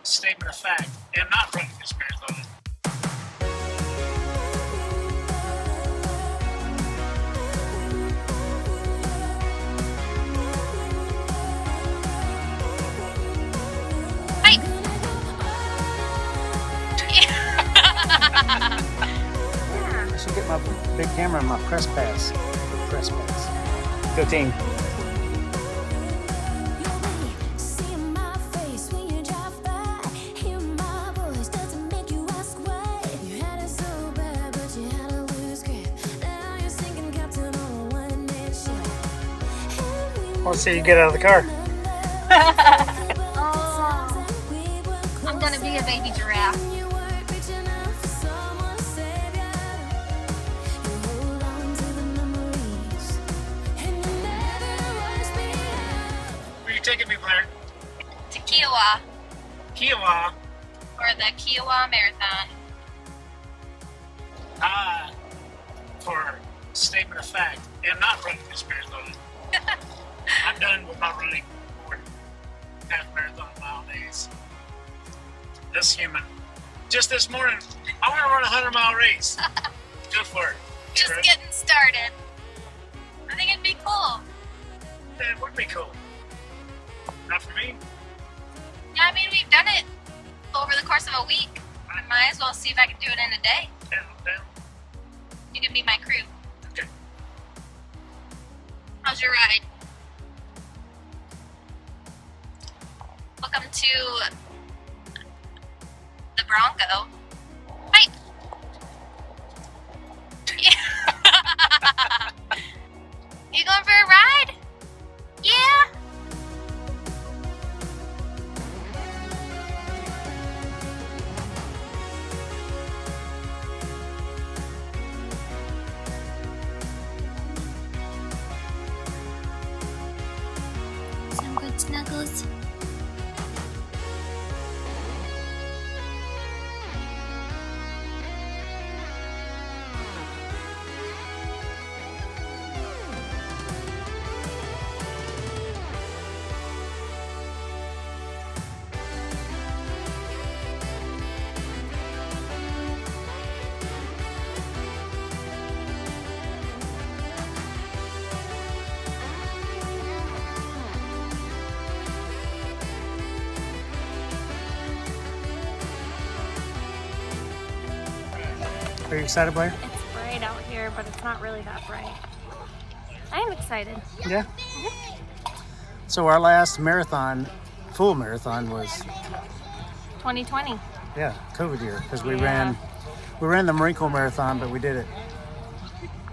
statement of fact, am not running this marathon. I should get my big camera and my press pass. Go team. Let's see you get out of the car. Oh, I'm gonna be a baby giraffe. Where are you taking me, Blair? To Kiawah Kiawah. for the Kiawah Marathon. For statement of fact, am not running this marathon. I'm done with my running for half marathon mile days. This human. Just this morning, I want to run a 100-mile race. Go for it. Just Right? getting started. I think it'd be cool. That would be cool. Not for me. Yeah, I mean, we've done it over the course of a week. I might as well see if I can do it in a day. Down. You can be my crew. Okay. How's your ride? Welcome to the Bronco. Hi. You going for a ride? Yeah. Some good snuggles. Are you excited, Blair? It's bright out here, but it's not really that bright. I am excited. Yeah. So our last marathon, full marathon, was 2020. COVID year, because we Yeah. ran the Marine Corps Marathon, but we did it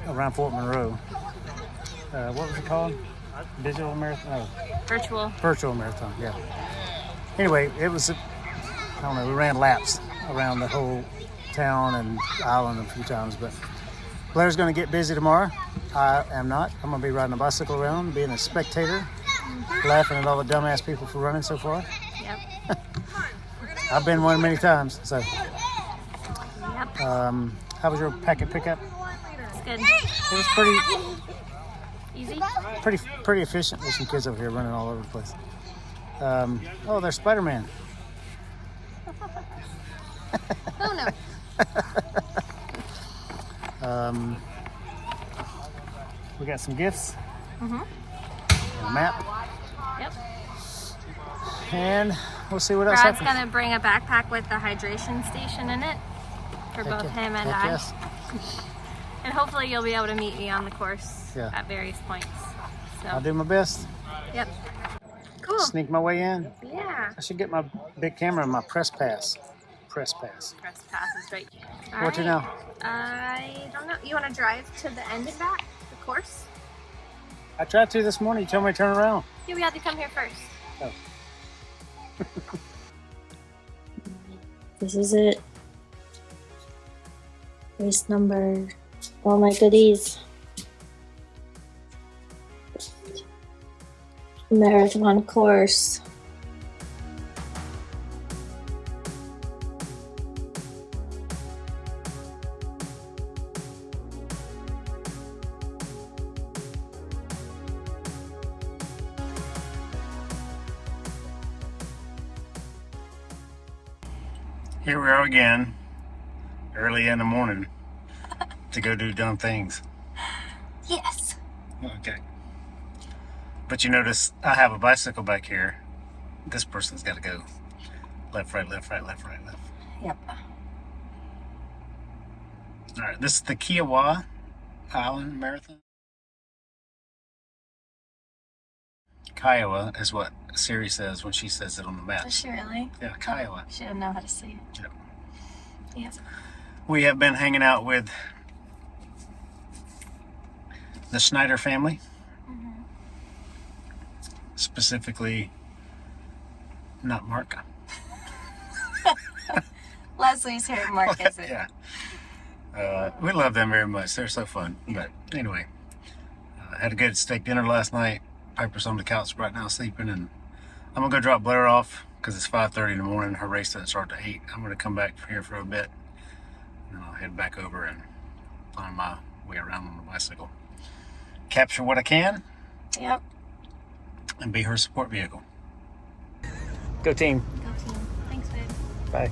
around Fort Monroe. What was it called? Digital marathon? Oh, virtual marathon. Yeah. Anyway, it was I don't know. We ran laps around the whole town and island a few times, but Blair's going to get busy tomorrow. I am not. I'm going to be riding a bicycle around, being a spectator, laughing at all the dumbass people for running so far. Yep. I've been one many times. So, Yep. how was your packet pickup? It's good. It was pretty Easy. pretty efficient. There's some kids over here running all over the place. Oh, there's Spider-Man. Oh no. We got some gifts. Mhm. And a map. Yep. And we'll see what else Brad's happens. gonna bring a backpack with the hydration station in it for Heck both yeah. him and Heck I. yes. And hopefully you'll be able to meet me on the course Yeah. at various points. I'll So, do my best. yep. Cool. Sneak my way in. Yeah. I should get my big camera and my press pass. Press pass is right. All What to right. now? I don't know. You want to drive to the end and back, the course? I tried to this morning. You told me to turn around. Yeah, we had to come here first. Oh. This is it. Race number. All my goodies. Marathon course. Here we are again, early in the morning, to go do dumb things. Yes. Okay. But you notice I have a bicycle back here. This person's got to go left, right, left, right, left, right, left. Yep. All right, this is the Kiawah Island Marathon. Kiawah is what Siri says when she says it on the map. Does she really? Yeah, Kiawah. She didn't know how to say it. Yep. Yes. We have been hanging out with the Schneider family. Specifically, not Mark. Leslie's here, Mark isn't. Yeah. We love them very much. They're so fun. But anyway, had a good steak dinner last night. Piper's on the couch right now sleeping, and I'm gonna go drop Blair off because it's 5:30 in the morning. Her race doesn't start to 8. I'm gonna come back here for a bit, and I'll head back over and find my way around on the bicycle. Capture what I can. Yep. And be her support vehicle. Go team. Go team. Thanks, babe. Bye.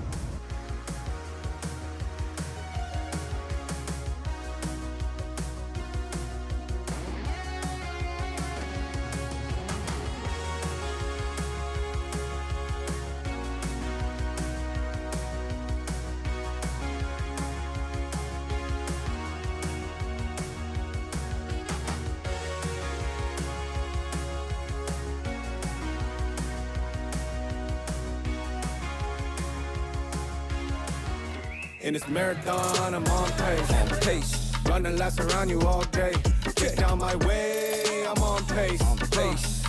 In this marathon, I'm on pace. Running laps around you all day. Get down my way, I'm on pace.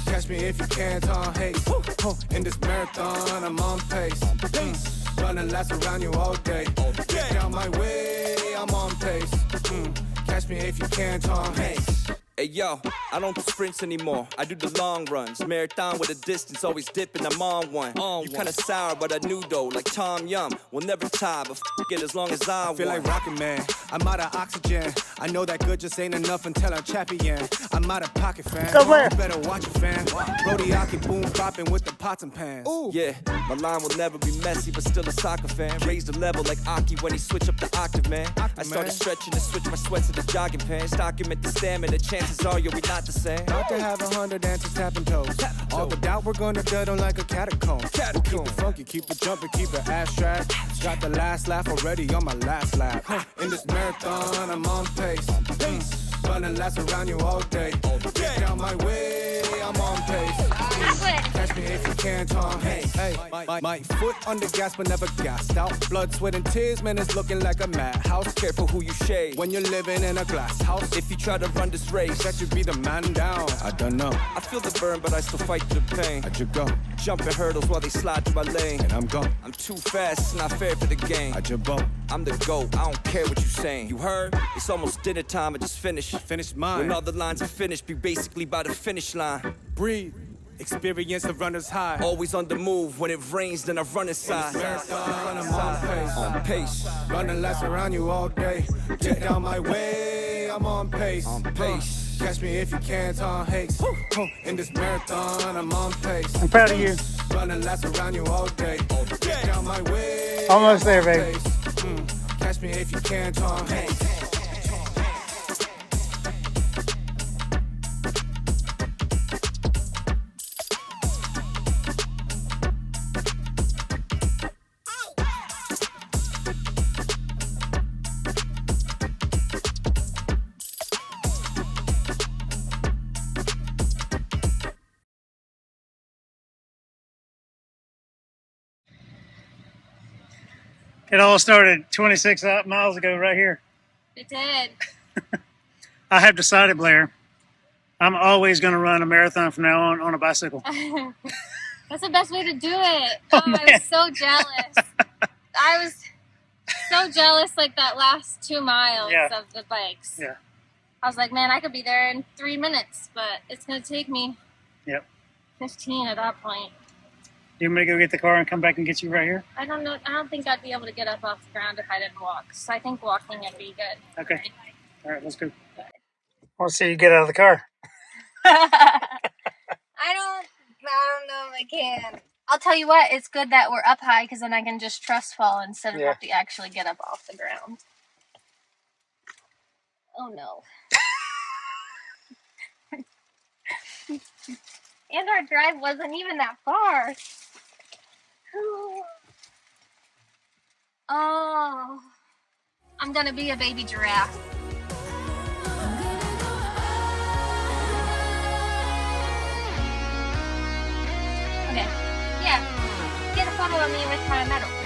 Catch me if you can't on haste. In this marathon, I'm on pace. Running laps around you all day. Get down my way, I'm on pace. Catch me if you can't on haste. Hey yo, I don't do sprints anymore, I do the long runs. Marathon with a distance, always dipping, I'm on one. You kinda sour, but I knew though, like Tom Yum. We'll never tie, but it as long as I feel like Rocket Man, I'm out of oxygen. I know that good just ain't enough until I'm champion. I'm out of pocket, fam. Go where? You better watch it, fam. Brody Aki boom bopping with the pots and pans. Ooh. Yeah, my line will never be messy, but still a soccer fan. Raise the level like Aki when he switch up the octave, man. I started stretching and switch my sweats to the jogging pants. Document the stamina, chances are we not the same. About to have 100 dancers tapping toes. All the doubt we're gonna gut them like a catacomb. We'll keep it funky, keep it jumping, keep it ass strapped. Got the last laugh already on my last lap. In this marathon, I'm on pace. Running laps around you all day. Get down my way, I'm on pace. Catch me if you can, Tom. Hey, my foot on the gas but never gassed out. Blood, sweat, and tears, man, it's looking like a madhouse. Careful who you shade when you're living in a glass house. If you try to run this race, that should be the man down. I don't know. I feel the burn, but I still fight the pain. How'd you go? Jumping hurdles while they slide through my lane. And I'm gone. I'm too fast, it's not fair for the game. How'd you bump? I'm the GOAT, I don't care what you saying. You heard? It's almost dinner time, I just finished. Finished mine. When all the lines are finished, be basically by the finish line. Breathe. Experience the runner's high. Always on the move. When it rains, then I run inside. Marathon, I'm on pace. On pace. Running laps around you all day. Get down my way, I'm on pace. On pace. Catch me if you can't on haste. In this marathon, I'm on pace. I'm proud of you. Running laps around you all day. Get down my way. Almost there, babe. Catch me if you can't on haste. It all started 26 miles ago right here. It did. I have decided, Blair, I'm always going to run a marathon from now on a bicycle. That's the best way to do it. Oh, I was so jealous. I was so jealous, like that last 2 miles of the bikes. Yeah. I was like, man, I could be there in 3 minutes, but it's going to take me 15 at that point. You want me to go get the car and come back and get you right here? I don't know. I don't think I'd be able to get up off the ground if I didn't walk. So I think walking would be good. Okay. All right, let's go. I want to see you get out of the car. I don't know if I can. I'll tell you what, it's good that we're up high because then I can just trust fall instead of have to actually get up off the ground. Oh no. And our drive wasn't even that far. Oh, I'm gonna be a baby giraffe. Okay, yeah, get a photo of me with my medal.